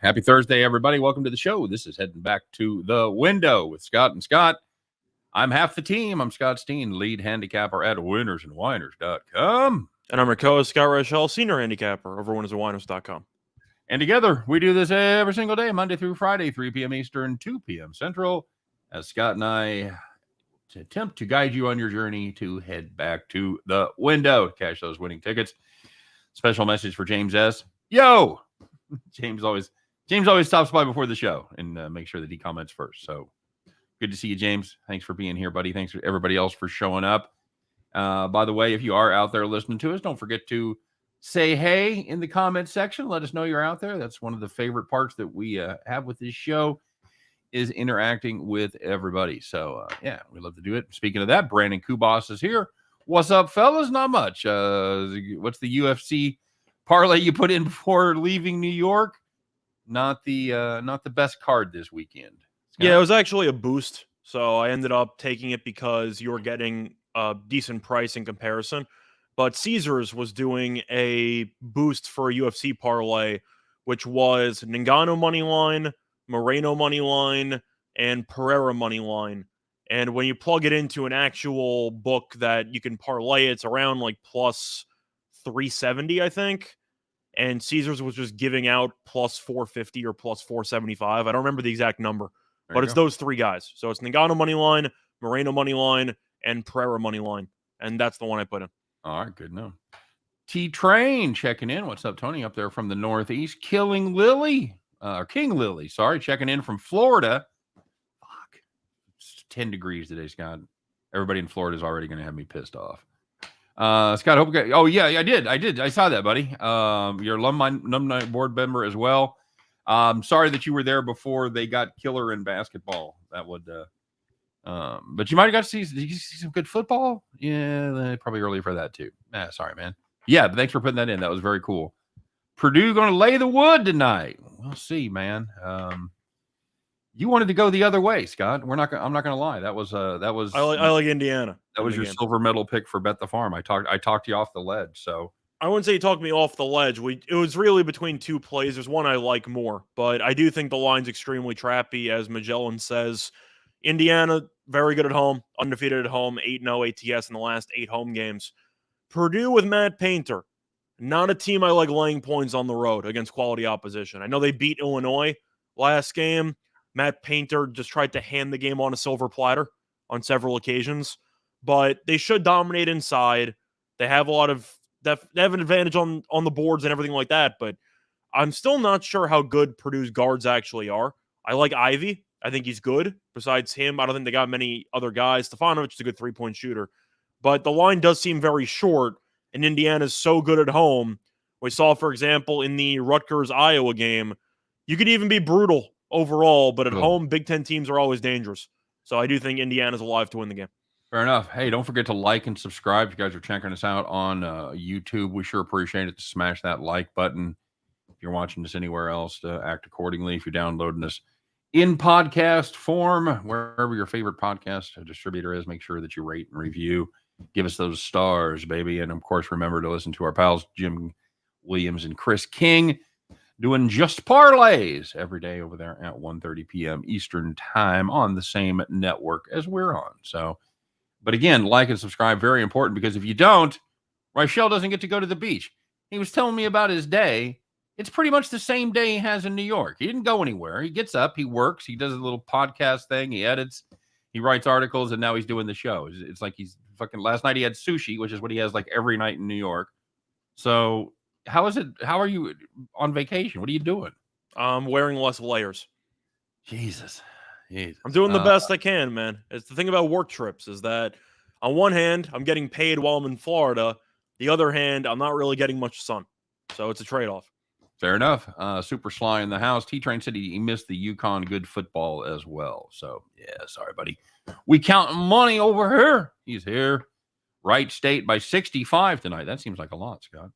Happy Thursday, everybody. Welcome to the show. This is Heading Back to the Window with Scott and Scott. I'm half the team. I'm Scott Steen, lead handicapper at winnersandwhiners.com. And I'm your co-host, Scott Rochelle, senior handicapper over winnersandwhiners.com. And together, we do this every single day, Monday through Friday, 3 p.m. Eastern, 2 p.m. Central, as Scott and I attempt to guide you on your journey to head back to the window, cash those winning tickets. Special message for James S. Yo! James always stops by before the show and make sure that he comments first. So good to see you, James. Thanks for being here, buddy. Thanks for everybody else for showing up. By the way, if you are out there listening to us, don't forget to say hey in the comment section. Let us know you're out there. That's one of the favorite parts that we have with this show is interacting with everybody. So, yeah, we love to do it. Speaking of that, Brandon Kubas is here. What's up, fellas? Not much. What's the UFC parlay you put in before leaving New York? Not the best card this weekend. Yeah, it was actually a boost. So I ended up taking it because you were getting a decent price in comparison. But Caesars was doing a boost for a UFC parlay, which was Ngannou money line, Moreno money line, and Pereira money line. And when you plug it into an actual book that you can parlay, it's around like plus 370, I think. And Caesars was just giving out plus 450 or plus 475. I don't remember the exact number, but it's those three guys. So it's Ngannou money line, Moreno money line, and Pereira money line. And that's the one I put in. All right, good to know. T-Train checking in. What's up, Tony? Up there from the Northeast. King Lily, checking in from Florida. Fuck. It's 10 degrees today, Scott. Everybody in Florida is already going to have me pissed off. Scott, hope you got, oh yeah, I did. I saw that, buddy. Your alumni board member as well. Sorry that you were there before they got killer in basketball. That would, but you might have got to see. Did you see some good football? Yeah, probably early for that too. Sorry, man. Yeah, but thanks for putting that in. That was very cool. Purdue going to lay the wood tonight. We'll see, man. You wanted to go the other way, Scott. I'm not going to lie. That was. I like Indiana. That was your silver medal pick for Bet the Farm. I talked you off the ledge. So I wouldn't say you talked me off the ledge. It was really between two plays. There's one I like more, but I do think the line's extremely trappy, as Magellan says. Indiana, very good at home, undefeated at home, 8-0 ATS in the last 8 home games. Purdue with Matt Painter, not a team I like laying points on the road against quality opposition. I know they beat Illinois last game. Matt Painter just tried to hand the game on a silver platter on several occasions, but they should dominate inside. They have they have an advantage on the boards and everything like that, but I'm still not sure how good Purdue's guards actually are. I like Ivy. I think he's good. Besides him, I don't think they got many other guys. Stefanovic is a good three-point shooter, but the line does seem very short, and Indiana's so good at home. We saw, for example, in the Rutgers-Iowa game, you could even be brutal overall, but at home, Big Ten teams are always dangerous. So I do think Indiana's alive to win the game. Fair enough. Hey, don't forget to like and subscribe. If you guys are checking us out on YouTube, we sure appreciate it. Smash that like button. If you're watching this anywhere else, to act accordingly. If you're downloading this in podcast form, wherever your favorite podcast distributor is, make sure that you rate and review. Give us those stars, baby. And, of course, remember to listen to our pals, Jim Williams and Chris King, doing just parlays every day over there at 1:30 p.m. Eastern time on the same network as we're on. So, but again, like and subscribe, very important, because if you don't, Rochelle doesn't get to go to the beach. He was telling me about his day. It's pretty much the same day he has in New York. He didn't go anywhere. He gets up, he works, he does a little podcast thing, he edits, he writes articles, and now he's doing the show. It's like he's fucking, last night he had sushi, which is what he has like every night in New York. So how is it? How are you on vacation? What are you doing? I'm wearing less layers. Jesus. I'm doing the best I can, man. It's the thing about work trips is that on one hand, I'm getting paid while I'm in Florida. The other hand, I'm not really getting much sun. So it's a trade-off. Fair enough. Super Sly in the house. T-Train said he missed the UConn good football as well. So, yeah, sorry, buddy. We counting money over here. He's here. Wright State by 65 tonight. That seems like a lot, Scott.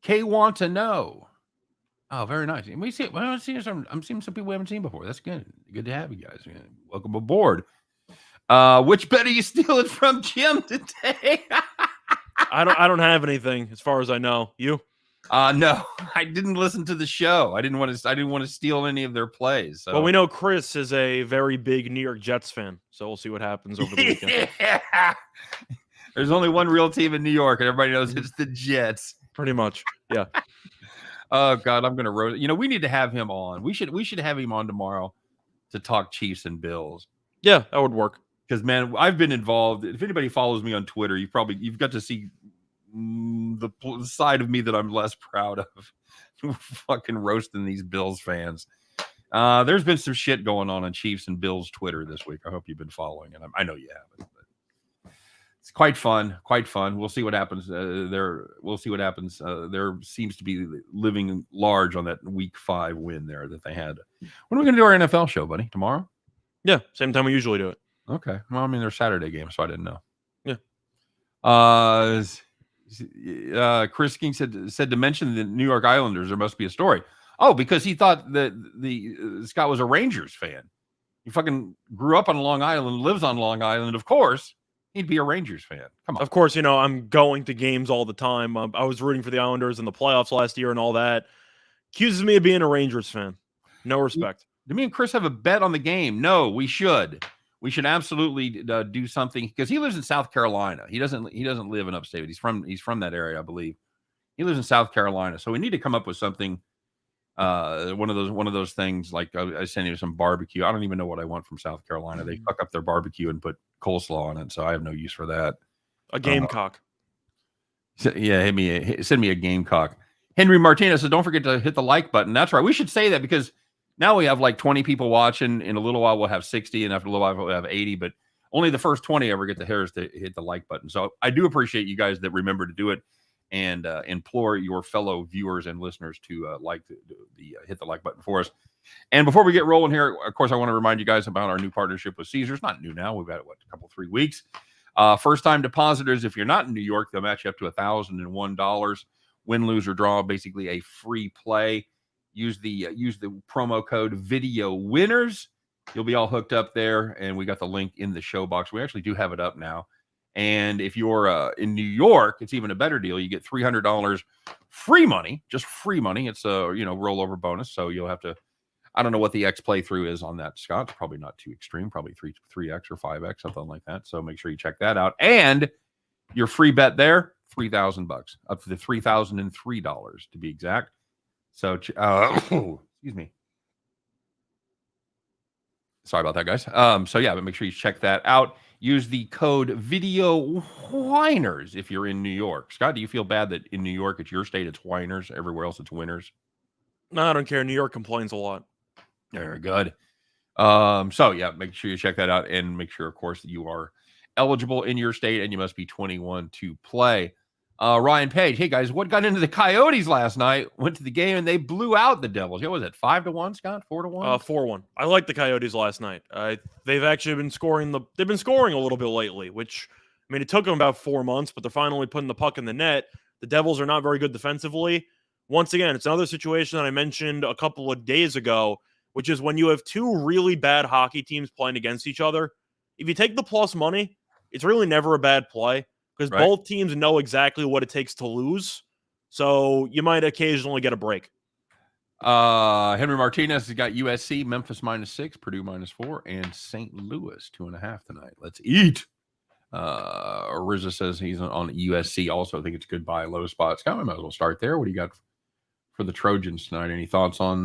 Kay want to know. Oh, very nice. And I'm seeing some people we haven't seen before. That's good. Good to have you guys. Welcome aboard. Which bet are you stealing from Jim today? I don't have anything as far as I know. You? No, I didn't listen to the show. I didn't want to steal any of their plays. So. Well, we know Chris is a very big New York Jets fan, so we'll see what happens over the weekend. Yeah. There's only one real team in New York, and everybody knows it's the Jets. Pretty much, yeah. Oh God, I'm gonna roast. We need to have him on. We should have him on tomorrow to talk Chiefs and Bills. Yeah, that would work. Because man, I've been involved. If anybody follows me on Twitter, you've got to see the side of me that I'm less proud of. Fucking roasting these Bills fans. There's been some shit going on Chiefs and Bills Twitter this week. I hope you've been following it. I know you haven't. But it's quite fun. We'll see what happens there. We'll see what happens. There seems to be living large on that Week 5 win there that they had. When are we going to do our NFL show, buddy? Tomorrow? Yeah, same time we usually do it. Okay. Well, I mean, they're Saturday games, so I didn't know. Yeah. Chris King said to mention the New York Islanders, there must be a story. Oh, because he thought that Scott was a Rangers fan. He fucking grew up on Long Island, lives on Long Island. Of course, he'd be a Rangers fan. Come on. Of course, I'm going to games all the time. I was rooting for the Islanders in the playoffs last year and all that. Accuses me of being a Rangers fan. No respect. Do me and Chris have a bet on the game? No, we should. We should absolutely do something because he lives in South Carolina. He doesn't live in upstate. He's from that area, I believe. He lives in South Carolina, so we need to come up with something. One of those things like I send you some barbecue. I don't even know what I want from South Carolina. They fuck up their barbecue and put coleslaw on it, so I have no use for that. A gamecock. Yeah, send me a gamecock. Henry Martinez says, don't forget to hit the like button. That's right. We should say that because now we have like 20 people watching. In a little while, we'll have 60, and after a little while, we'll have 80. But only the first 20 ever get the hairs to hit the like button. So I do appreciate you guys that remember to do it, and implore your fellow viewers and listeners to hit the like button for us. And before we get rolling here, of course, I want to remind you guys about our new partnership with Caesars. Not new now. We've got a couple 3 weeks. First-time depositors, if you're not in New York, they'll match you up to $1,001. Win, lose, or draw, basically a free play. Use the promo code Video Winners. You'll be all hooked up there, and we got the link in the show box. We actually do have it up now. And if you're in New York, it's even a better deal. You get $300 free money, just free money. It's a rollover bonus. So you'll have to. I don't know what the X playthrough is on that, Scott. It's probably not too extreme. Probably 3x or 5x, something like that. So make sure you check that out. And your free bet there, $3,000, up to the $3,003 to be exact. So, excuse me. Sorry about that, guys. But make sure you check that out. Use the code Video Whiners if you're in New York. Scott, do you feel bad that in New York, it's your state, it's Whiners, everywhere else it's Winners? No, I don't care. New York complains a lot. Very good. Make sure you check that out, and make sure, of course, that you are eligible in your state, and you must be 21 to play. Ryan Page, hey guys, what got into the Coyotes last night? Went to the game and they blew out the Devils. What was it, 5-1, Scott? 4-1? 4-1. I like the Coyotes last night. They've actually been scoring they've been scoring a little bit lately, which it took them about 4 months, but they're finally putting the puck in the net. The Devils are not very good defensively. Once again, it's another situation that I mentioned a couple of days ago, which is when you have two really bad hockey teams playing against each other. If you take the plus money, it's really never a bad play. Because both teams know exactly what it takes to lose. So you might occasionally get a break. Henry Martinez has got USC, Memphis -6, Purdue -4, and St. Louis 2.5 tonight. Let's eat. Rizza says he's on USC also. I think it's good buy low spots. I might as well start there. What do you got for the Trojans tonight? Any thoughts on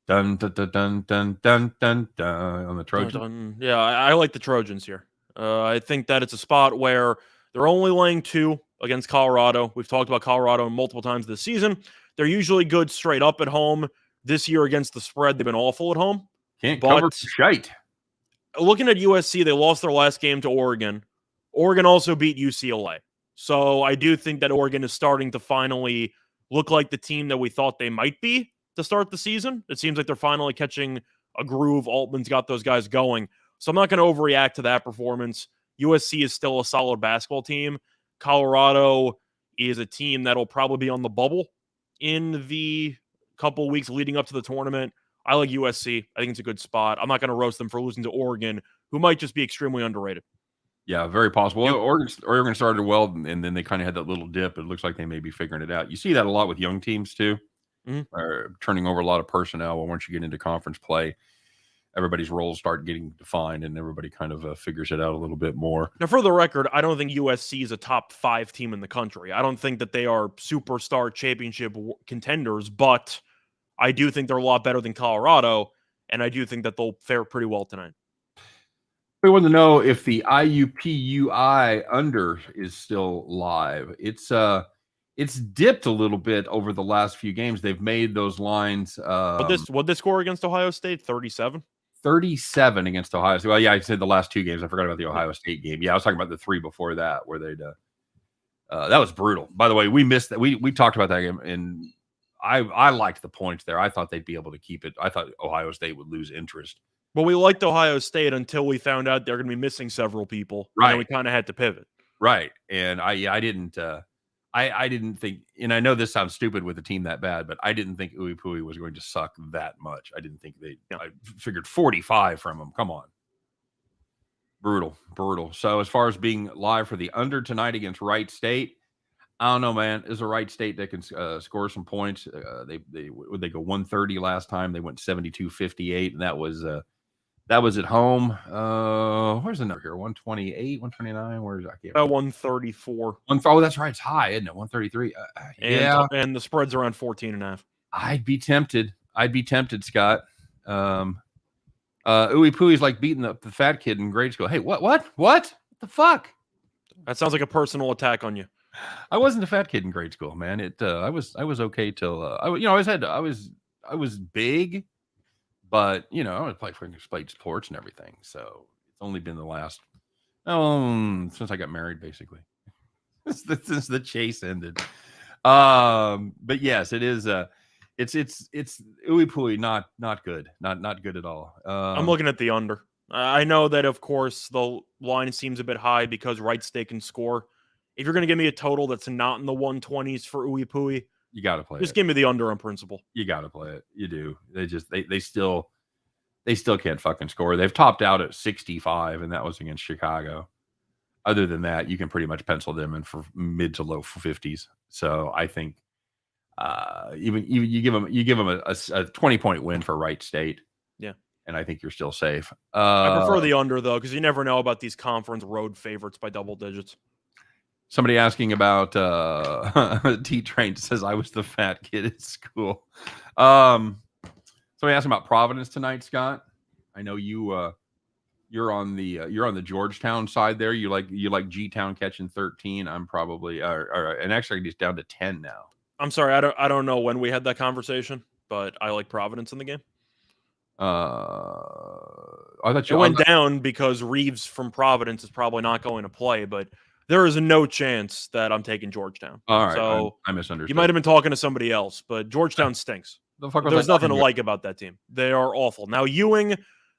dun dun dun dun dun dun dun, dun on the Trojans? Yeah, I like the Trojans here. I think that it's a spot where they're only laying 2 against Colorado. We've talked about Colorado multiple times this season. They're usually good straight up at home. This year against the spread, they've been awful at home. Can't cover shite. Looking at USC, they lost their last game to Oregon. Oregon also beat UCLA. So I do think that Oregon is starting to finally look like the team that we thought they might be to start the season. It seems like they're finally catching a groove. Altman's got those guys going. So I'm not going to overreact to that performance. USC is still a solid basketball team. Colorado is a team that'll probably be on the bubble in the couple of weeks leading up to the tournament. I like USC. I think it's a good spot. I'm not going to roast them for losing to Oregon, who might just be extremely underrated. Yeah, very possible. You- Oregon started well, and then they kind of had that little dip. It looks like they may be figuring it out. You see that a lot with young teams too, turning over a lot of personnel. Well, once you get into conference play, everybody's roles start getting defined, and everybody kind of figures it out a little bit more. Now, for the record, I don't think USC is a top 5 team in the country. I don't think that they are superstar championship contenders, but I do think they're a lot better than Colorado, and I do think that they'll fare pretty well tonight. We want to know if the IUPUI under is still live. It's dipped a little bit over the last few games. They've made those lines. What'd they score against Ohio State? 37? 37 against Ohio State. Well, yeah, I said the last 2 games. I forgot about the Ohio State game. Yeah, I was talking about the 3 before that, where they'd that was brutal. By the way, we missed that. We talked about that game, and I liked the points there. I thought they'd be able to keep it. I thought Ohio State would lose interest. Well, we liked Ohio State until we found out they're going to be missing several people. Right. And we kind of had to pivot. Right. And I didn't think, and I know this sounds stupid with a team that bad, but I didn't think Uipui was going to suck that much. I didn't think I figured 45 from them. Come on. Brutal. So as far as being live for the under tonight against Wright State, I don't know, man. Is a Wright State that can score some points? They go 130 last time. They went 72-58, and that was at home. Where's the number here? 128, 129. Where's that? 134. Oh, that's right. It's high, isn't it? 133. And the spread's around 14.5. I'd be tempted, Scott. Uipui's like beating the fat kid in grade school. Hey, what the fuck? That sounds like a personal attack on you. I wasn't a fat kid in grade school, man. I was okay till I was big, but I played sports and everything. So it's only been the last since I got married, basically. since the chase ended. But yes, it is. It's Uipui, not good, not good at all. I'm looking at the under. I know that, of course, the line seems a bit high because Wright State can score. If you're going to give me a total that's not in the 120s for Uipui, you got to play. Just give me the under on principle. You got to play it. You do. They still can't fucking score. They've topped out at 65, and that was against Chicago. Other than that, you can pretty much pencil them in for mid to low 50s. So I think even you give them a 20-point win for Wright State. Yeah. And I think you're still safe. I prefer the under, though, because you never know about these conference road favorites by double digits. Somebody asking about T-Train says I was the fat kid at school. Somebody asking about Providence tonight, Scott. I know you're on the Georgetown side there. You like G-Town catching 13. I'm probably and actually it's down to 10 now. I'm sorry, I don't know when we had that conversation, but I like Providence in the game. I thought it went down because Reeves from Providence is probably not going to play, but there is no chance that I'm taking Georgetown. All right, so I misunderstood. You might have been talking to somebody else, but Georgetown stinks. There's nothing to like about that team. They are awful. Now, Ewing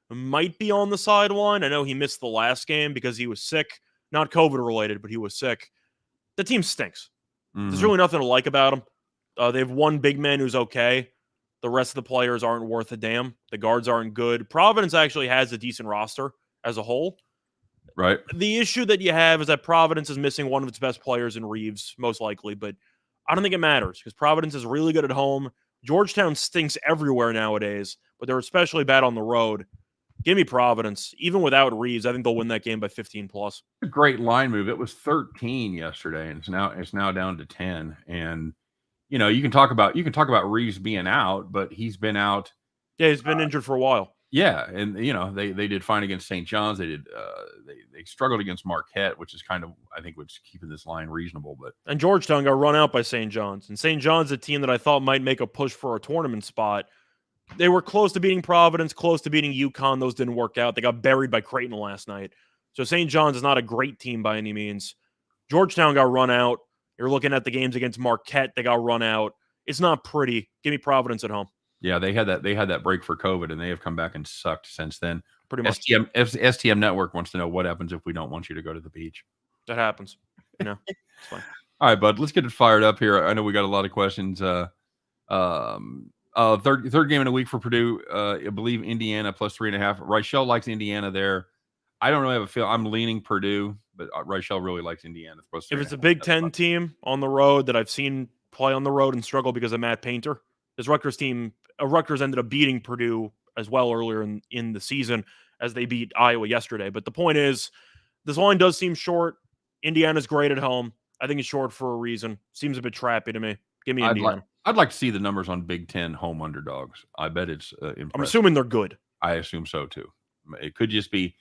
might be on the sideline. I know he missed the last game because he was sick. Not COVID-related, but he was sick. The team stinks. Mm-hmm. There's really nothing to like about them. They have one big man who's okay. The rest of the players aren't worth a damn. The guards aren't good. Providence actually has a decent roster as a whole. Right. The issue that you have is that Providence is missing one of its best players in Reeves, most likely, but I don't think it matters because Providence is really good at home. Georgetown stinks everywhere nowadays, but they're especially bad on the road. Give me Providence. Even without Reeves, I think they'll win that game by 15 plus. A great line move. It was 13 yesterday, and it's now down to 10. And you can talk about Reeves being out, but he's been out. Yeah, he's been injured for a while. Yeah, and they did fine against St. John's. They did they struggled against Marquette, which is kind of I think what's keeping this line reasonable. And Georgetown got run out by St. John's, and St. John's a team that I thought might make a push for a tournament spot. They were close to beating Providence, close to beating UConn. Those didn't work out. They got buried by Creighton last night. So St. John's is not a great team by any means. Georgetown got run out. You're looking at the games against Marquette. They got run out. It's not pretty. Give me Providence at home. Yeah, they had that break for COVID, and they have come back and sucked since then. Pretty much. STM Network wants to know what happens if we don't want you to go to the beach. That happens. It's fine. All right, bud. Let's get it fired up here. I know we got a lot of questions. Third game in a week for Purdue. I believe Indiana plus 3.5. Reichel likes Indiana there. I don't really have a feel. I'm leaning Purdue, but Reichel really likes Indiana. If it's a Big Ten team on the road that I've seen play on the road and struggle because of Matt Painter, this Rutgers team, Rutgers ended up beating Purdue as well earlier in the season as they beat Iowa yesterday. But the point is, this line does seem short. Indiana's great at home. I think it's short for a reason. Seems a bit trappy to me. Give me Indiana. I'd like to see the numbers on Big Ten home underdogs. I bet it's impressive. I'm assuming they're good. I assume so too. It could just be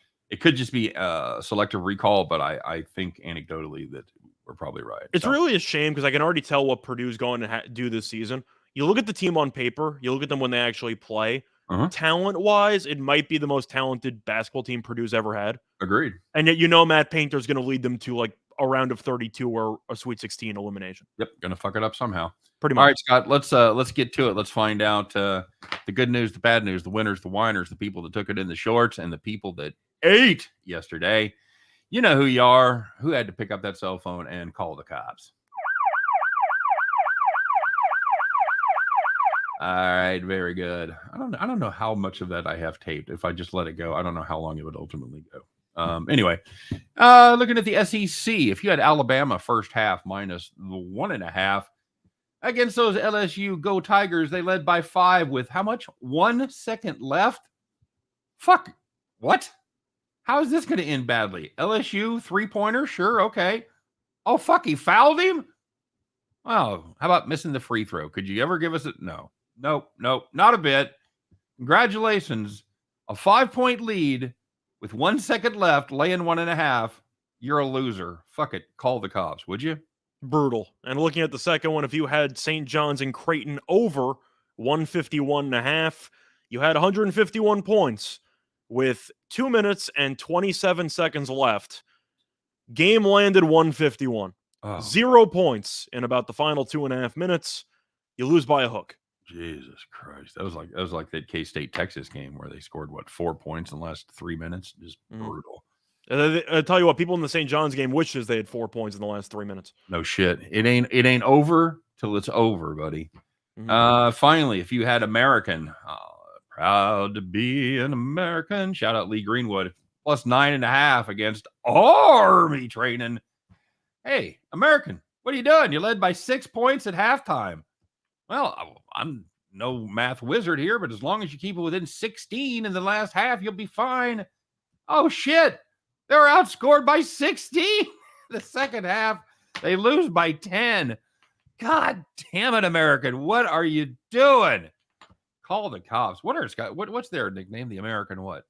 selective recall, but I think anecdotally that we're probably right. It's really a shame because I can already tell what Purdue's going to do this season. You look at the team on paper, you look at them when they actually play. Talent-wise, it might be the most talented basketball team Purdue's ever had. Agreed. And yet Matt Painter's going to lead them to like a round of 32 or a Sweet 16 elimination. Yep, going to fuck it up somehow. Pretty much. All right, Scott, let's get to it. Let's find out the good news, the bad news, the winners, the whiners, the people that took it in the shorts, and the people that ate yesterday. You know who you are. Who had to pick up that cell phone and call the cops? All right, very good. I don't know how much of that I have taped. If I just let it go, I don't know how long it would ultimately go. Anyway, looking at the SEC, if you had Alabama first half minus the 1.5 against those LSU Go Tigers, they led by 5 with how much? 1 second left. Fuck. What? How is this going to end badly? LSU 3-pointer? Sure. Okay. Oh, fuck. He fouled him. Oh, how about missing the free throw? Could you ever give us a no? Nope, not a bit. Congratulations. A 5-point lead with 1 second left, laying 1.5. You're a loser. Fuck it. Call the cops, would you? Brutal. And looking at the second one, if you had St. John's and Creighton over 151.5, you had 151 points with 2 minutes and 27 seconds left. Game landed 151. 0 points in about the final 2.5 minutes. You lose by a hook. Jesus Christ. That was like that K-State Texas game where they scored 4 points in the last 3 minutes. Just brutal. I tell you what, people in the St. John's game wishes they had 4 points in the last 3 minutes. No shit. It ain't over till it's over, buddy. Finally, if you had American, proud to be an American. Shout out Lee Greenwood. Plus 9.5 against Army training. Hey, American, what are you doing? You led by 6 points at halftime. Well, I'm no math wizard here, but as long as you keep it within 16 in the last half, you'll be fine. Oh, shit. They're outscored by 16. The second half, they lose by 10. God damn it, American. What are you doing? Call the cops. What's their nickname? The American what?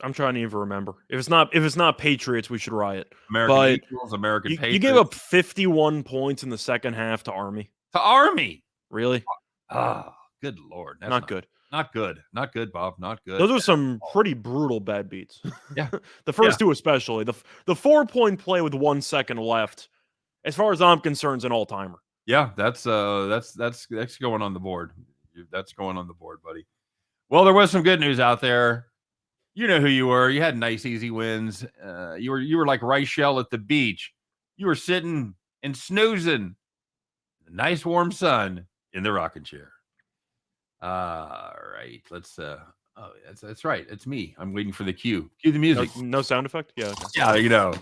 I'm trying to even remember. If it's not Patriots, we should riot. American Eagles, American Patriots. You gave up 51 points in the second half to Army. To Army? Really? Oh, good Lord. That's not good. Not good. Not good, Bob. Not good. Those are some pretty brutal bad beats. Yeah. The first two especially. The 4-point play with 1 second left, as far as I'm concerned, is an all-timer. Yeah, that's going on the board. That's going on the board, buddy. Well, there was some good news out there. You know who you were. You had nice, easy wins. You were like Reichel at the beach. You were sitting and snoozing in the nice, warm sun in the rocking chair. All right. Let's that's right. It's me. I'm waiting for the cue. Cue the music. No sound effect? Yeah. Okay. Yeah, you know.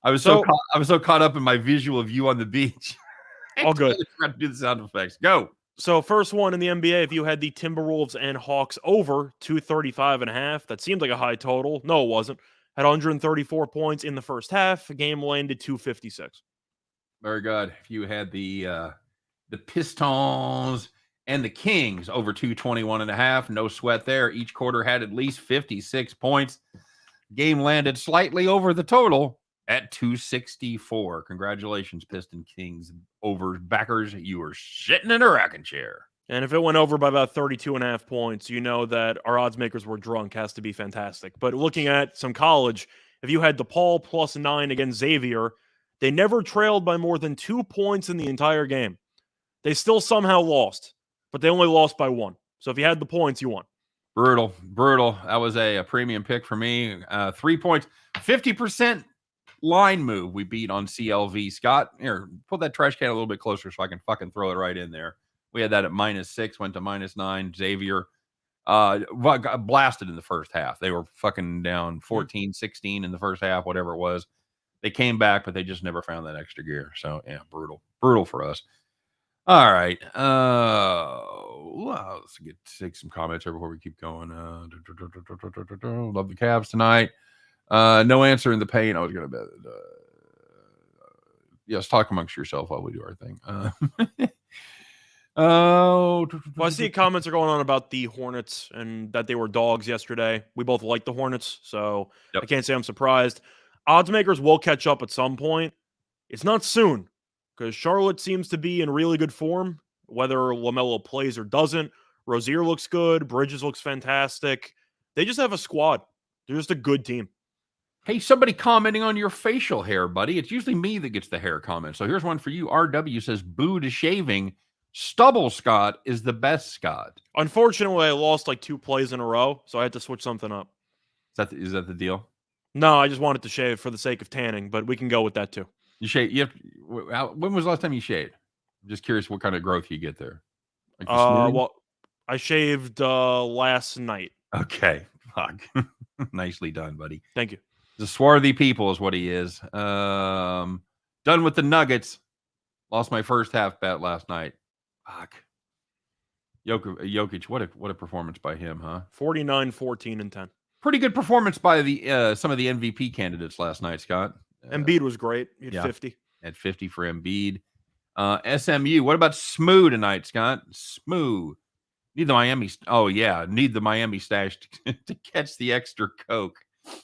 I was so caught up in my visual view on the beach. All good. Forgot to do the sound effects. Go. So first one in the NBA, if you had the Timberwolves and Hawks over 235.5, that seemed like a high total. No, it wasn't. Had 134 points in the first half. The game landed 256. Very good. If you had the Pistons and the Kings over 221.5, no sweat there. Each quarter had at least 56 points. Game landed slightly over the total at 264. Congratulations, Piston Kings over backers. You were sitting in a rocking chair. And if it went over by about 32.5 points, you know that our odds makers were drunk. Has to be fantastic. But looking at some college, if you had DePaul plus 9 against Xavier, they never trailed by more than 2 points in the entire game. They still somehow lost, but they only lost by 1. So if you had the points, you won. Brutal. That was a premium pick for me. 3 points, 50% line move we beat on CLV. Scott, here, pull that trash can a little bit closer so I can fucking throw it right in there. We had that at -6, went to -9. Xavier Got blasted in the first half. They were fucking down 14, 16 in the first half, whatever it was. They came back, but they just never found that extra gear. So yeah, brutal for us. All right. Let's take some comments here before we keep going. Love the Cavs tonight. No answer in the paint. I was gonna bet. Yes, talk amongst yourself while we do our thing. Well, I see comments are going on about the Hornets and that they were dogs yesterday. We both like the Hornets, so Yep. I can't say I'm surprised. Odds makers will catch up at some point. It's not soon because Charlotte seems to be in really good form, whether LaMelo plays or doesn't. Rozier looks good. Bridges looks fantastic. They just have a squad. They're just a good team. Hey, somebody commenting on your facial hair, buddy. It's usually me that gets the hair comment. So here's one for you. RW says, boo to shaving. Stubble Scott is the best Scott. Unfortunately, I lost like 2 plays in a row, so I had to switch something up. Is that the deal? No, I just wanted to shave for the sake of tanning, but we can go with that too. You shave. When was the last time you shaved? I'm just curious what kind of growth you get there. Like this morning? Well, I shaved last night. Okay. Fuck. Nicely done, buddy. Thank you. The swarthy people is what he is. Done with the Nuggets. Lost my first half bet last night. Fuck. Jokic, what a performance by him, huh? 49, 14, and 10. Pretty good performance by the some of the MVP candidates last night, Scott. Embiid was great. He had 50. At 50 for Embiid. SMU. What about SMU tonight, Scott? SMU. Need the Miami. Oh, yeah. Need the Miami stash to catch the extra Coke.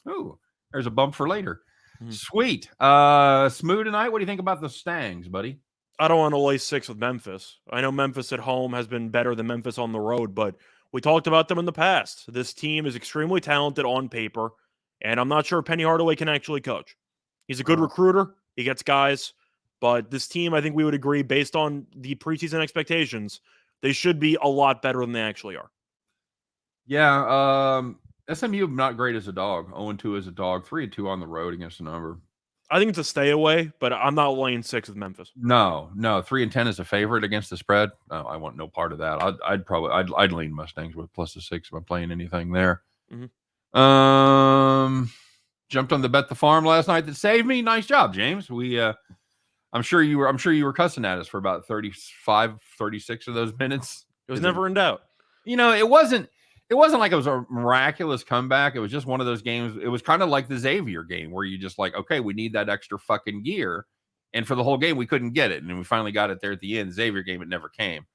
Ooh, there's a bump for later. Sweet. SMU tonight. What do you think about the Stangs, buddy? I don't want to lay 6 with Memphis. I know Memphis at home has been better than Memphis on the road, but we talked about them in the past. This team is extremely talented on paper, and I'm not sure Penny Hardaway can actually coach. He's a good recruiter. He gets guys. But this team, I think we would agree, based on the preseason expectations, they should be a lot better than they actually are. Yeah. SMU not great as a dog. 0-2 as a dog. 3-2 on the road against a number. I think it's a stay away, but I'm not laying 6 with Memphis. No. 3-10 is a favorite against the spread. No, I want no part of that. I'd lean Mustangs with +6 if I'm playing anything there. Jumped on the bet the farm last night that saved me. Nice job, James. I'm sure you were cussing at us for about 35, 36 of those minutes. It was never in doubt. It wasn't like it was a miraculous comeback. It was just one of those games. It was kind of like the Xavier game where you just like, okay, we need that extra fucking gear. And for the whole game, we couldn't get it. And we finally got it there at the end. Xavier game, it never came.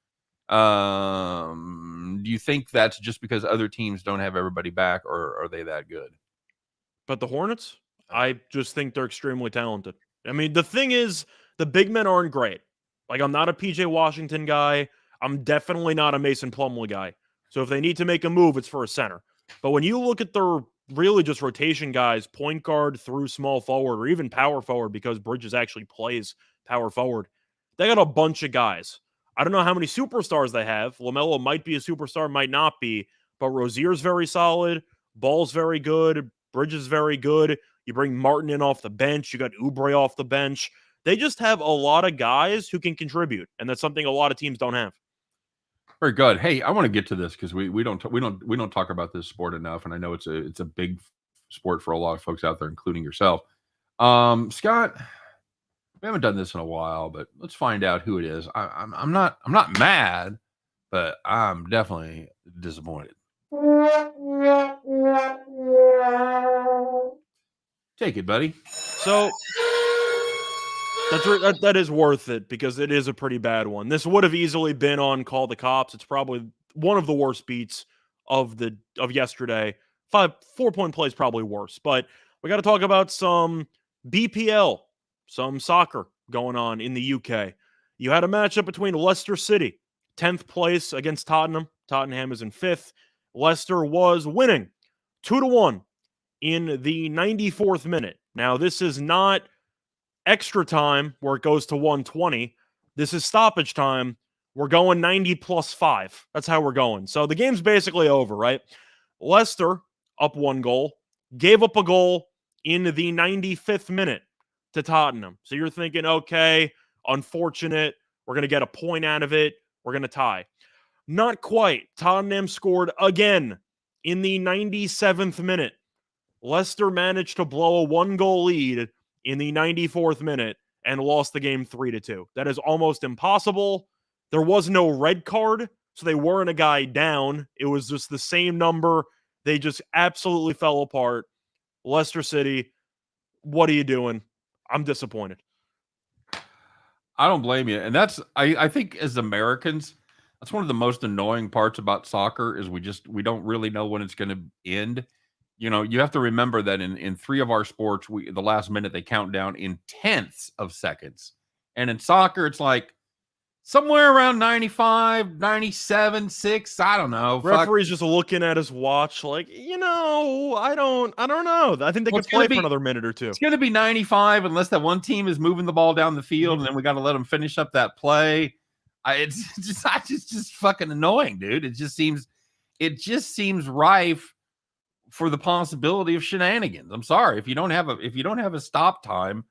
Do you think that's just because other teams don't have everybody back, or are they that good? But the Hornets, I just think they're extremely talented. I mean, the thing is, the big men aren't great. Like, I'm not a PJ Washington guy. I'm definitely not a Mason Plumlee guy. So if they need to make a move, it's for a center. But when you look at their really just rotation guys, point guard through small forward, or even power forward, because Bridges actually plays power forward, they got a bunch of guys. I don't know how many superstars they have. LaMelo might be a superstar, might not be. But Rozier's very solid. Ball's very good. Bridges very good. You bring Martin in off the bench. You got Oubre off the bench. They just have a lot of guys who can contribute, and that's something a lot of teams don't have. Very good. Hey, I want to get to this because we don't talk about this sport enough, and I know it's a big sport for a lot of folks out there, including yourself. Scott, we haven't done this in a while, but let's find out who it is. I'm not mad, but I'm definitely disappointed. Take it, buddy. So that is worth it because it is a pretty bad one. This would have easily been on Call the Cops. It's probably one of the worst beats of yesterday. 4-point plays probably worse, but we got to talk about some BPL, some soccer going on in the UK. You had a matchup between Leicester City, 10th place against Tottenham. Tottenham is in 5th. Leicester was winning 2-1 in the 94th minute. Now, this is not extra time where it goes to 120. This is stoppage time. We're going 90 plus 5. That's how we're going. So the game's basically over, right? Leicester up 1 goal, gave up a goal in the 95th minute to Tottenham. So you're thinking, okay, unfortunate. We're going to get a point out of it. We're going to tie. Not quite. Tottenham scored again in the 97th minute. Leicester managed to blow a 1-goal lead in the 94th minute and lost the game 3-2. That is almost impossible. There was no red card, so they weren't a guy down. It was just the same number. They just absolutely fell apart. Leicester City, what are you doing? I'm disappointed. I don't blame you. And I think as Americans, that's one of the most annoying parts about soccer is we don't really know when it's going to end. You know, you have to remember that in 3 of our sports, the last minute they count down in tenths of seconds. And in soccer, it's like somewhere around 95, 97, 6. I don't know. Referee's just looking at his watch like, I don't know. I think they could play for another minute or two. It's going to be 95 unless that one team is moving the ball down the field, and then we got to let them finish up that play. It's just fucking annoying, dude. It just seems rife for the possibility of shenanigans. I'm sorry if you don't have a stop time.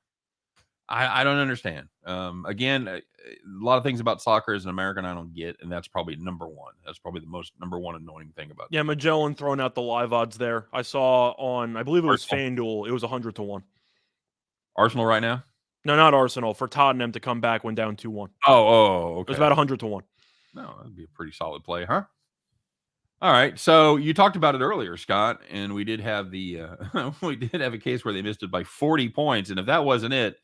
I don't understand. Again, a lot of things about soccer as an American I don't get, and that's probably number one. That's probably the most number one annoying thing about it. Yeah, Magellan throwing out the live odds there. I saw on, I believe it was FanDuel, it was 100-1. Arsenal right now? No, not Arsenal. For Tottenham to come back when down 2-1. Oh, okay. It was about 100-1. No, that'd be a pretty solid play, huh? All right. So you talked about it earlier, Scott, and we did have we did have a case where they missed it by 40 points, and if that wasn't it,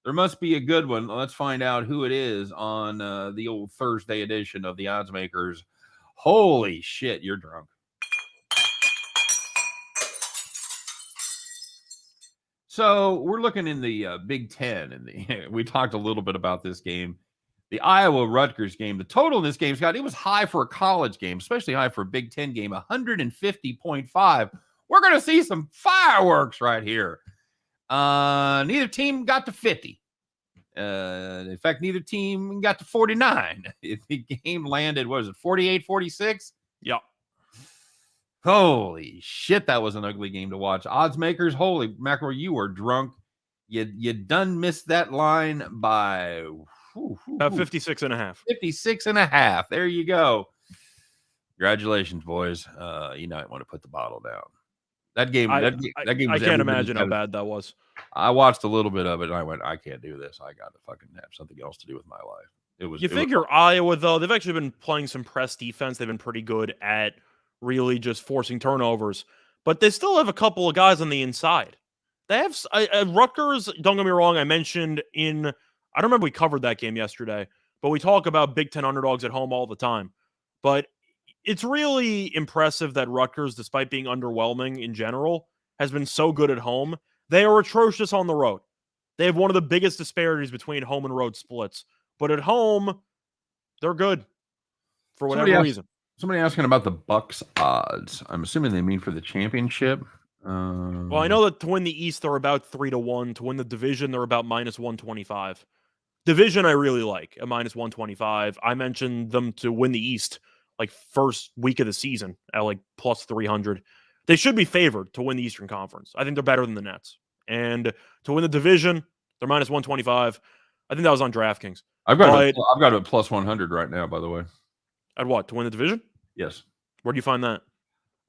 there must be a good one. Let's find out who it is on the old Thursday edition of the Odds Makers. Holy shit, you're drunk. So we're looking in the Big Ten, and we talked a little bit about this game. The Iowa-Rutgers game, the total in this game, Scott, it was high for a college game, especially high for a Big Ten game, 150.5. We're going to see some fireworks right here. Neither team got to 50. In fact, neither team got to 49. The game landed, what was it, 48-46? Yep. Holy shit, that was an ugly game to watch. Odds makers, holy mackerel, you were drunk. You done missed that line by about 56.5. 56.5. There you go. Congratulations, boys. You might want to put the bottle down. That game. That game. I can't imagine how bad that was. I watched a little bit of it and I went, I can't do this. I got to fucking have something else to do with my life. It was. Iowa though, they've actually been playing some press defense. They've been pretty good at really just forcing turnovers, but they still have a couple of guys on the inside. They have Rutgers. Don't get me wrong. I mentioned I don't remember we covered that game yesterday, but we talk about Big Ten underdogs at home all the time. But it's really impressive that Rutgers, despite being underwhelming in general, has been so good at home. They are atrocious on the road. They have one of the biggest disparities between home and road splits. But at home, they're good for whatever reason. Somebody asking about the Bucks odds. I'm assuming they mean for the championship. Well, I know that to win the East, they're about 3-1. To win the division, they're about -125. Division, I really like at -125. I mentioned them to win the East like first week of the season at like +300. They should be favored to win the Eastern Conference. I think they're better than the Nets. And to win the division, they're -125. I think that was on DraftKings. I've got it at +100 right now, by the way. At what? To win the division? Yes. Where do you find that?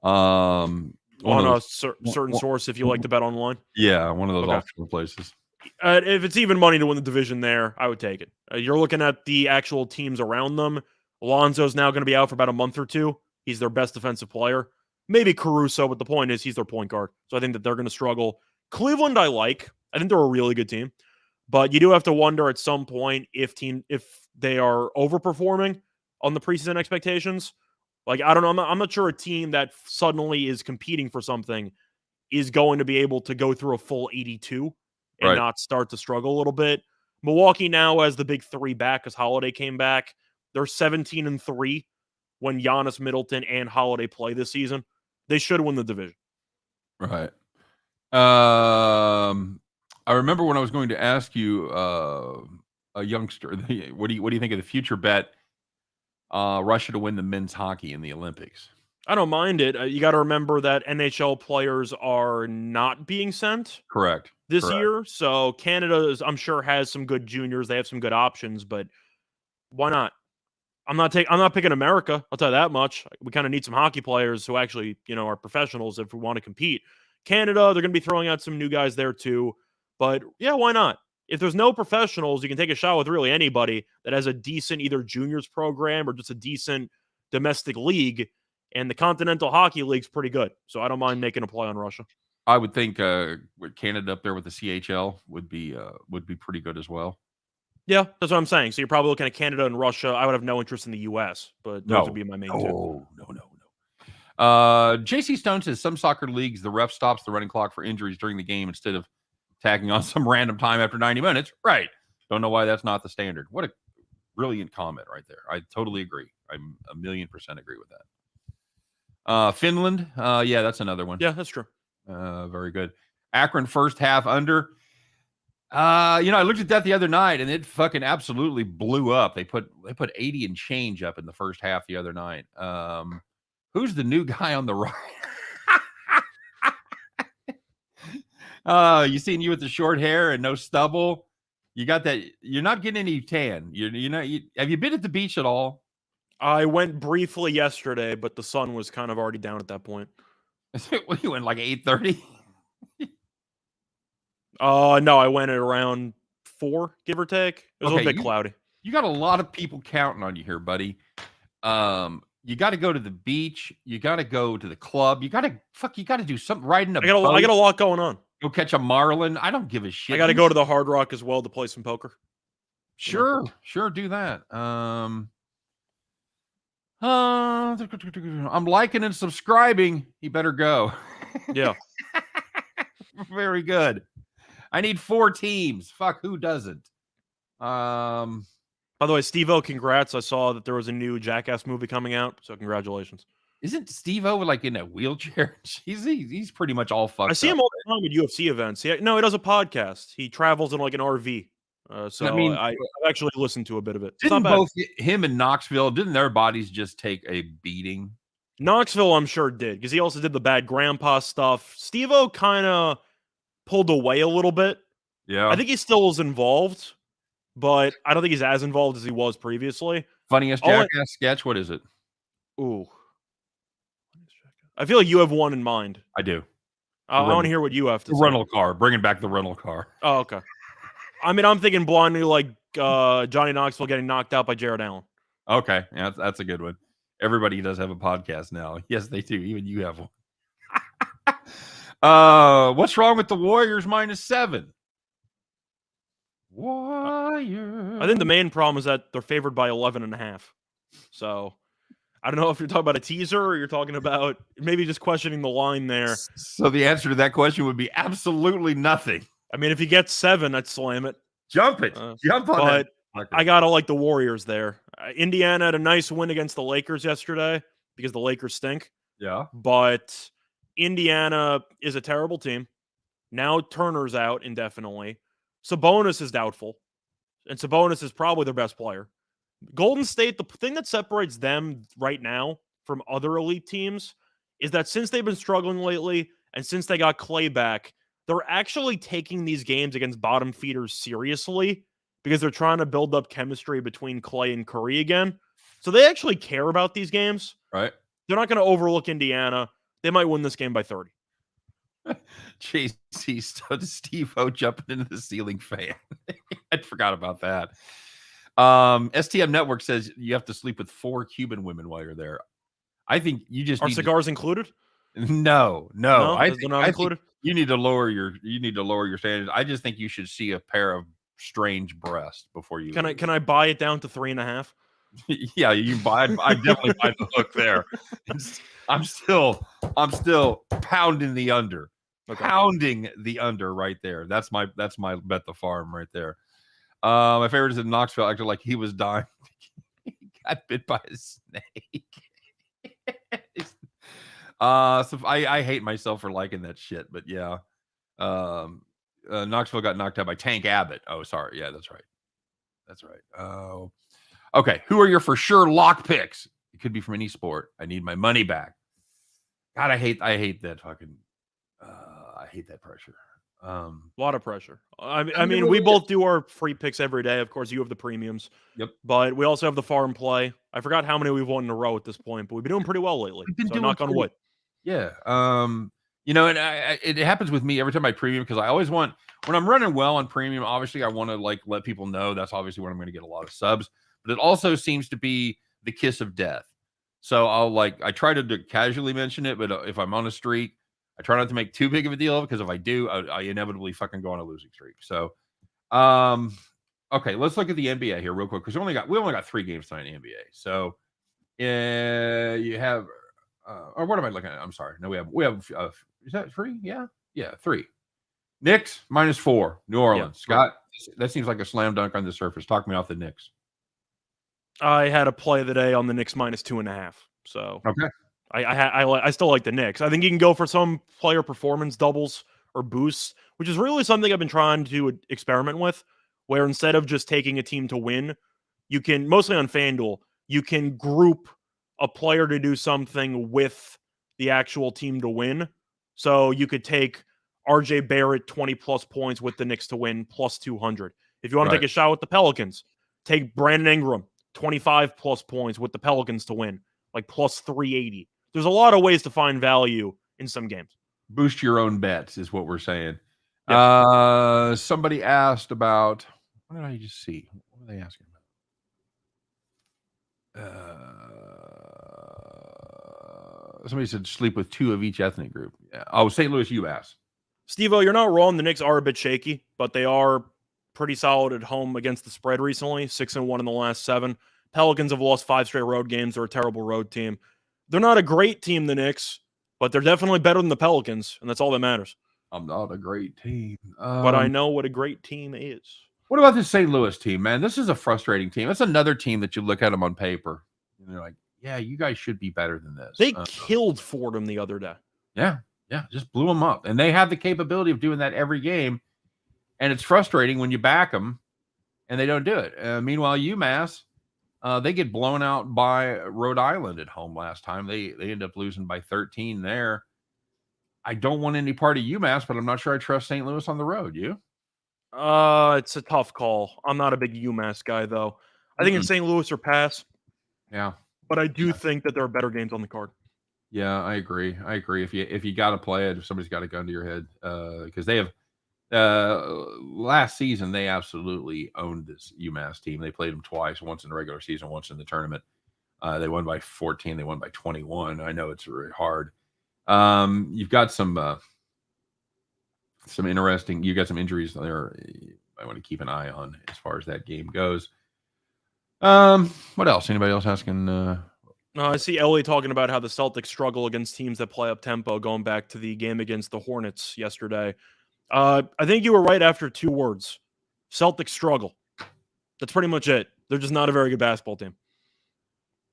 On a certain source if you like to bet online? Yeah, one of those offshore places. If it's even money to win the division there, I would take it. You're looking at the actual teams around them. Alonzo's now going to be out for about a month or two. He's their best defensive player. Maybe Caruso, but the point is he's their point guard. So I think that they're going to struggle. Cleveland, I like. I think they're a really good team. But you do have to wonder at some point if they are overperforming on the preseason expectations. Like, I don't know. I'm not sure a team that suddenly is competing for something is going to be able to go through a full 82 and not start to struggle a little bit. Milwaukee now has the big three back because Holiday came back. They're 17-3 when Giannis, Middleton, and Holiday play this season. They should win the division. Right. I remember when I was going to ask you, a youngster, what do you think of the future bet? Russia to win the men's hockey in the Olympics. I don't mind it. You got to remember that NHL players are not being sent. Correct. This year. So Canada, I'm sure, has some good juniors. They have some good options, but why not? I'm not picking America. I'll tell you that much. We kind of need some hockey players who actually, are professionals if we want to compete. Canada, they're going to be throwing out some new guys there too. But yeah, why not? If there's no professionals, you can take a shot with really anybody that has a decent either juniors program or just a decent domestic league. And the Continental Hockey League's pretty good. So I don't mind making a play on Russia. I would think with Canada up there with the CHL would be pretty good as well. Yeah, that's what I'm saying. So you're probably looking at Canada and Russia. I would have no interest in the U.S., but those would be my main two. No. JC Stone says some soccer leagues, the ref stops the running clock for injuries during the game instead of tacking on some random time after 90 minutes. Right. Don't know why that's not the standard. What a brilliant comment right there. I totally agree. I'm 1,000,000% agree with that. Finland. Yeah, that's another one. Yeah, that's true. Very good. Akron first half under. I looked at that the other night and it fucking absolutely blew up. They put 80 and change up in the first half the other night. Who's the new guy on the right? You seen you with the short hair and no stubble. You got that. You're not getting any tan. Have you been at the beach at all? I went briefly yesterday, but the sun was kind of already down at that point. You went like 8:30? No, I went at around 4, give or take. It was a little bit cloudy. You got a lot of people counting on you here, buddy. You got to go to the beach. You got to go to the club. You got to do something. Riding a boat. I got a lot going on. Go catch a marlin. I don't give a shit. I got to go to the Hard Rock as well to play some poker. Sure, do that. I'm liking and subscribing. You better go. Yeah. Very good. I need 4 teams. Fuck, who doesn't? By the way, Steve-O, congrats. I saw that there was a new Jackass movie coming out, so congratulations. Isn't Steve-O like in a wheelchair? He's pretty much all fucked up. I see him all the time at UFC events. He does a podcast. He travels in like an RV. I've actually listened to a bit of it. Didn't both him and Knoxville, didn't their bodies just take a beating? Knoxville, I'm sure, did, because he also did the bad grandpa stuff. Steve-O kind of pulled away a little bit. Yeah. I think he still is involved, but I don't think he's as involved as he was previously. Funniest Jackass sketch? What is it? Ooh. I feel like you have one in mind. I do. I want to hear what you have to say. The rental car. Bringing back the rental car. Oh, okay. I mean, I'm thinking blindly like Johnny Knoxville getting knocked out by Jared Allen. Okay. Yeah, that's a good one. Everybody does have a podcast now. Yes, they do. Even you have one. What's wrong with the Warriors -7? Warriors. I think the main problem is that they're favored by 11.5. So I don't know if you're talking about a teaser or you're talking about maybe just questioning the line there. So the answer to that question would be absolutely nothing. I mean, if you get 7, I'd slam it. Jump it. Jump on it. I got to like the Warriors there. Indiana had a nice win against the Lakers yesterday because the Lakers stink. Yeah. But Indiana is a terrible team. Now Turner's out indefinitely. Sabonis is doubtful. And Sabonis is probably their best player. Golden State, the thing that separates them right now from other elite teams is that since they've been struggling lately and since they got Clay back, they're actually taking these games against bottom feeders seriously because they're trying to build up chemistry between Clay and Curry again. So they actually care about these games. Right. They're not going to overlook Indiana. They might win this game by 30. JC Steve-O jumping into the ceiling fan. I forgot about that. STM Network says you have to sleep with 4 Cuban women while you're there. I think you just are cigars included? No. I think included. You need to lower your standards. I just think you should see a pair of strange breasts before you. Can I buy it down to 3.5? Yeah, you buy. I definitely buy the hook there. I'm still pounding the under. Okay. Pounding the under right there. That's my bet the farm right there. My favorite is in Knoxville acted like he was dying. He got bit by a snake. So I hate myself for liking that shit, but yeah. Knoxville got knocked out by Tank Abbott. Oh, sorry. Yeah, that's right. Oh, okay. Who are your for sure lock picks? It could be from any sport. I need my money back. God, I hate that fucking. I hate that pressure. A lot of pressure. I mean, we both do our free picks every day. Of course, you have the premiums. Yep. But we also have the farm play. I forgot how many we've won in a row at this point, but we've been doing pretty well lately. We've been So doing knock on wood. Yeah. You know, and it happens with me every time I premium because I always want when I'm running well on premium. Obviously, I want to like let people know that's obviously when I'm going to get a lot of subs. But it also seems to be the kiss of death. So I try to casually mention it, but if I'm on a streak, I try not to make too big of a deal of it because if I do, I inevitably fucking go on a losing streak. So, okay, let's look at the NBA here real quick because we only got 3 games tonight in the NBA. So, you have, or what am I looking at? I'm sorry. No, we have. Is that 3? Yeah, 3. Knicks -4. New Orleans. Yeah, Scott, that seems like a slam dunk on the surface. Talk me off the Knicks. I had a play the day on the Knicks -2.5. So Okay. I still like the Knicks. I think you can go for some player performance doubles or boosts, which is really something I've been trying to experiment with, where instead of just taking a team to win, you can, mostly on FanDuel, you can group a player to do something with the actual team to win. So you could take RJ Barrett 20+ points with the Knicks to win +200. If you want to take a shot with the Pelicans, take Brandon Ingram 25+ points with the Pelicans to win, like +380. There's a lot of ways to find value in some games. Boost your own bets is what we're saying. Yeah. Somebody asked about what did I just see? What were they asking about? Somebody said sleep with 2 of each ethnic group. Yeah. Oh, St. Louis UMass. Steve-O, you're not wrong. The Knicks are a bit shaky, but they are pretty solid at home against the spread recently. 6-1 in the last 7. Pelicans have lost 5 straight road games. They're a terrible road team. They're not a great team, the Knicks, but they're definitely better than the Pelicans, and that's all that matters. I'm not a great team. But I know what a great team is. What about this St. Louis team, man? This is a frustrating team. It's another team that you look at them on paper, and they're like, yeah, you guys should be better than this. They killed Fordham the other day. Yeah, just blew them up. And they have the capability of doing that every game, and it's frustrating when you back them, and they don't do it. Meanwhile, UMass, they get blown out by Rhode Island at home last time. They end up losing by 13 there. I don't want any part of UMass, but I'm not sure I trust St. Louis on the road. You? It's a tough call. I'm not a big UMass guy, though. I think it's St. Louis or pass. Yeah. But I do think that there are better games on the card. Yeah, I agree. If you got to play it, if somebody's got a gun to your head, because they have last season they absolutely owned this UMass team. They played them twice, once in the regular season, once in the tournament. They won by 14. They won by 21. I know it's very hard. You've got some interesting. You got some injuries there. I want to keep an eye on as far as that game goes. What else? Anybody else asking? I see Ellie talking about how the Celtics struggle against teams that play up tempo, going back to the game against the Hornets yesterday. I think you were right after 2 words. Celtics struggle. That's pretty much it. They're just not a very good basketball team.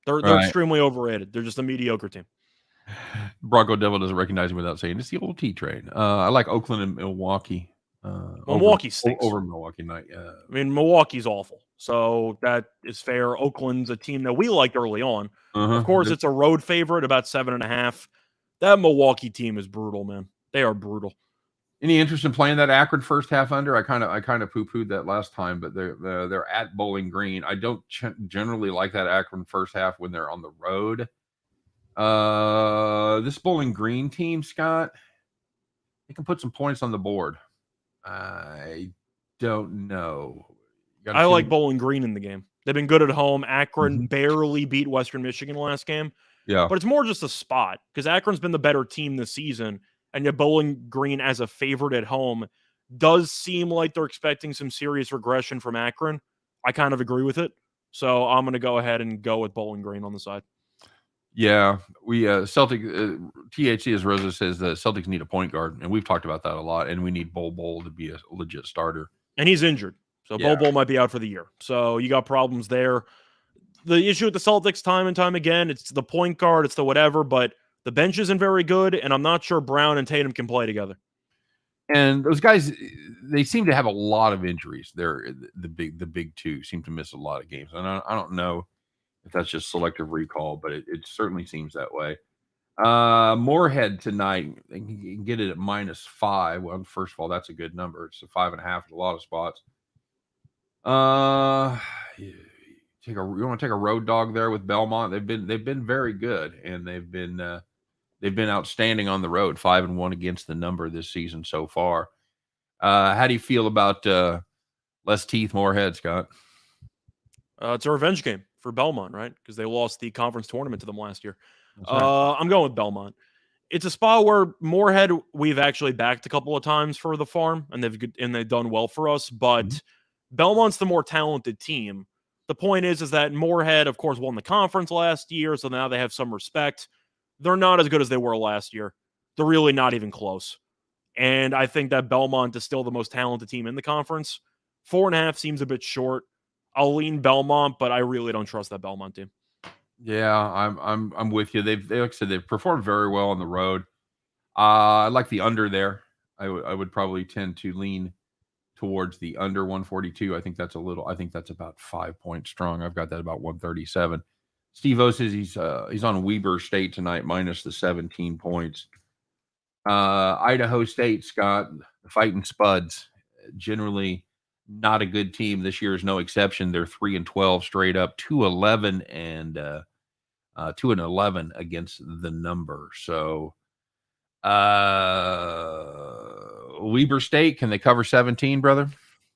They're extremely overrated. They're just a mediocre team. Bronco Devil doesn't recognize him without saying it's the old T train. I like Oakland and Milwaukee. Milwaukee stinks. Over Milwaukee night. I mean, Milwaukee's awful. So that is fair. Oakland's a team that we liked early on. Of course, it's a road favorite, about 7.5. That Milwaukee team is brutal, man. They are brutal. Any interest in playing that Akron first half under? I kind of poo-pooed that last time, but they're at Bowling Green. I don't generally like that Akron first half when they're on the road. This Bowling Green team, Scott, they can put some points on the board. I don't know. I like Bowling Green in the game. They've been good at home. Akron barely beat Western Michigan last game. Yeah. But it's more just a spot because Akron's been the better team this season. And yet Bowling Green as a favorite at home does seem like they're expecting some serious regression from Akron. I kind of agree with it. So I'm going to go ahead and go with Bowling Green on the side. Yeah, we Celtic THC, as Rosa says, the Celtics need a point guard, and we've talked about that a lot. And we need Bol to be a legit starter, and he's injured, so Bol might be out for the year. So you got problems there. The issue with the Celtics, time and time again, it's the point guard, it's the whatever, but the bench isn't very good, and I'm not sure Brown and Tatum can play together. And those guys, they seem to have a lot of injuries. They're the big two seem to miss a lot of games, and I don't know if that's just selective recall, but it certainly seems that way. Moorhead tonight. You can get it at -5. Well, first of all, that's a good number. It's a 5.5 at a lot of spots. You want to take a road dog there with Belmont. They've been very good, and they've been outstanding on the road. 5-1 against the number this season so far. How do you feel about Les Teeth Moorhead, Scott? It's a revenge game for Belmont, right? Because they lost the conference tournament to them last year. Right. I'm going with Belmont. It's a spot where Moorhead we've actually backed a couple of times for the farm, and they've done well for us. But Belmont's the more talented team. The point is that Moorhead, of course, won the conference last year, so now they have some respect. They're not as good as they were last year. They're really not even close. And I think that Belmont is still the most talented team in the conference. 4.5 seems a bit short. I'll lean Belmont, but I really don't trust that Belmont team. Yeah, I'm with you. Like I said, they've performed very well on the road. I like the under there. I would probably tend to lean towards the under 142. I think that's about 5 points strong. I've got that about 137. Steve O says he's on Weber State tonight minus the 17 points. Idaho State, Scott, the Fighting Spuds, generally not a good team. This year is no exception. They're 3-12 straight up, 2-11 and 2-11 against the number. So Weber State, can they cover 17, brother?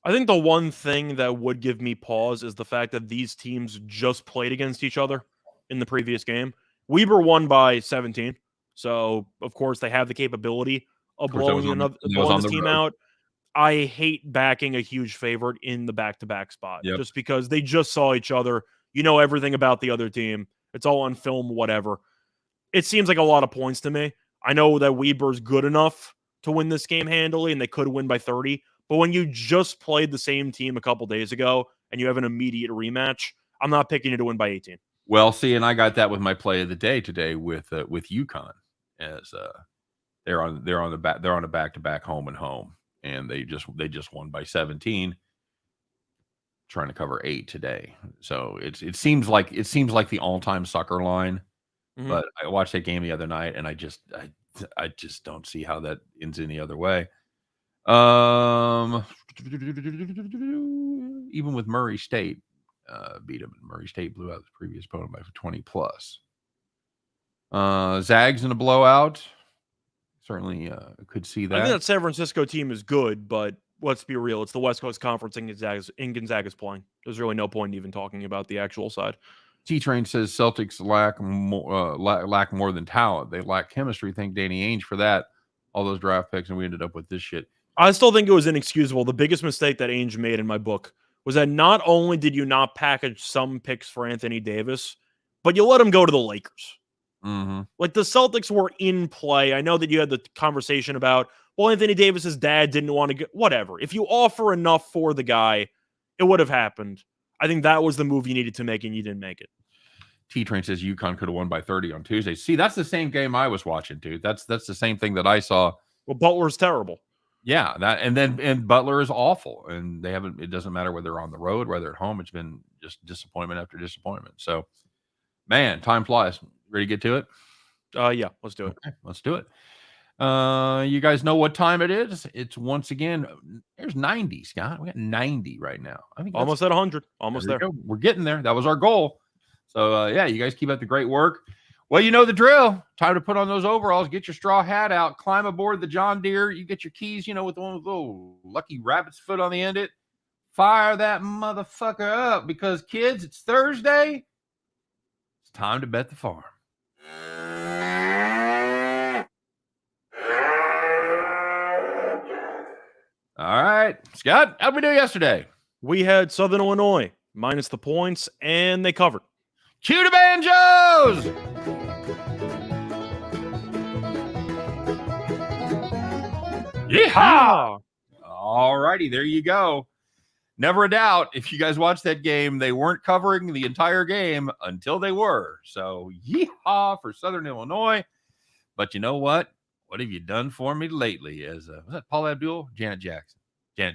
I think the one thing that would give me pause is the fact that these teams just played against each other in the previous game. Weber won by 17. So, of course, they have the capability of blowing this team out. I hate backing a huge favorite in the back-to-back spot just because they just saw each other. You know everything about the other team. It's all on film, whatever. It seems like a lot of points to me. I know that Weber's good enough to win this game handily, and they could win by 30. But when you just played the same team a couple days ago and you have an immediate rematch, I'm not picking you to win by 18. Well, see, and I got that with my play of the day today with UConn, as they're on a back-to-back home and home, and they just won by 17, trying to cover 8 today. So it seems like the all-time sucker line. Mm-hmm. But I watched that game the other night, and I just don't see how that ends any other way. Even with Murray State, beat him. Murray State blew out the previous opponent by 20 plus. Zags in a blowout. Certainly could see that. I think that San Francisco team is good, but let's be real. It's the West Coast Conference in Gonzaga's playing. There's really no point in even talking about the actual side. T-Train says Celtics lack more than talent. They lack chemistry. Thank Danny Ainge for that. All those draft picks, and we ended up with this shit. I still think it was inexcusable. The biggest mistake that Ainge made in my book was that not only did you not package some picks for Anthony Davis, but you let him go to the Lakers. Mm-hmm. Like, the Celtics were in play. I know that you had the conversation about, well, Anthony Davis's dad didn't want to get whatever. If you offer enough for the guy, it would have happened. I think that was the move you needed to make, and you didn't make it. T-Train says UConn could have won by 30 on Tuesday. See, that's the same game I was watching, dude. That's the same thing that I saw. Well, Butler's terrible. Yeah, and Butler is awful, and they haven't. It doesn't matter whether they're on the road, whether at home. It's been just disappointment after disappointment. So, man, time flies. Ready to get to it? Yeah, let's do it. Okay, let's do it. You guys know what time it is? It's once again. There's 90, Scott. We got 90 right now. I think almost at 100. Almost there. We're getting there. That was our goal. So, yeah, you guys keep up the great work. Well, you know the drill. Time to put on those overalls, get your straw hat out, climb aboard the John Deere. You get your keys, with the one with the little lucky rabbit's foot on the end of it. Fire that motherfucker up because, kids, it's Thursday. It's time to bet the farm. All right. Scott, how'd we do yesterday? We had Southern Illinois minus the points, and they covered. Cue the banjos! Yeehaw! All righty, there you go. Never a doubt, if you guys watched that game, they weren't covering the entire game until they were. So, yeehaw for Southern Illinois. But you know what? What have you done for me lately? Was that Paul Abdul? Janet Jackson. Janet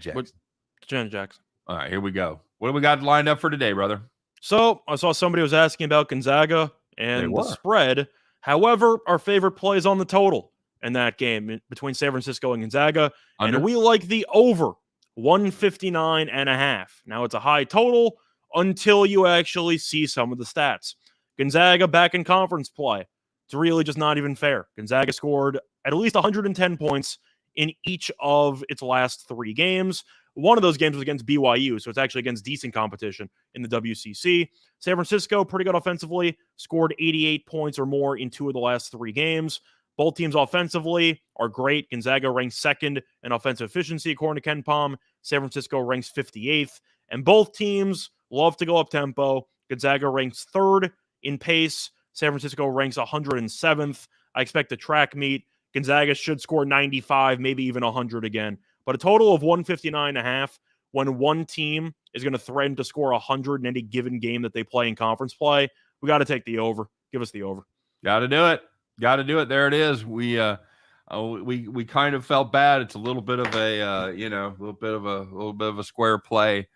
Jackson. All right, here we go. What do we got lined up for today, brother? So I saw somebody was asking about Gonzaga and the spread. However, our favorite play is on the total in that game between San Francisco and Gonzaga. Under? And we like the over 159.5. Now, it's a high total until you actually see some of the stats. Gonzaga back in conference play. It's really just not even fair. Gonzaga scored at least 110 points in each of its last 3 games. One of those games was against BYU, so it's actually against decent competition in the WCC. San Francisco, pretty good offensively, scored 88 points or more in 2 of the last 3 games. Both teams offensively are great. Gonzaga ranks 2nd in offensive efficiency, according to Ken Pom. San Francisco ranks 58th. And both teams love to go up tempo. Gonzaga ranks 3rd in pace. San Francisco ranks 107th. I expect a track meet. Gonzaga should score 95, maybe even 100 again. But a total of 159.5 when one team is going to threaten to score 100 in any given game that they play in conference play. We got to take the over. Give us the over. Got to do it. Got to do it. There it is. We kind of felt bad. It's a little bit of a a little bit of a square play,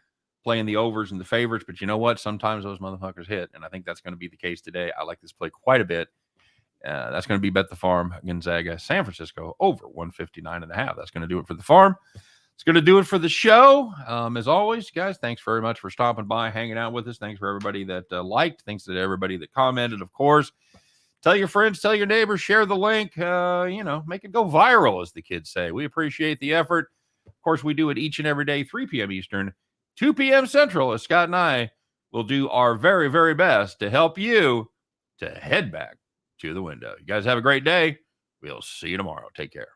playing the overs and the favorites. But you know what? Sometimes those motherfuckers hit, and I think that's going to be the case today. I like this play quite a bit. That's going to be Bet the Farm, Gonzaga, San Francisco over 159.5. That's going to do it for the farm. It's going to do it for the show. As always, guys, thanks very much for stopping by, hanging out with us. Thanks for everybody that liked. Thanks to everybody that commented, of course. Tell your friends, tell your neighbors, share the link, make it go viral, as the kids say. We appreciate the effort. Of course, we do it each and every day, 3 p.m. Eastern, 2 p.m. Central, as Scott and I will do our very, very best to help you to head back to the window. You guys have a great day. We'll see you tomorrow. Take care.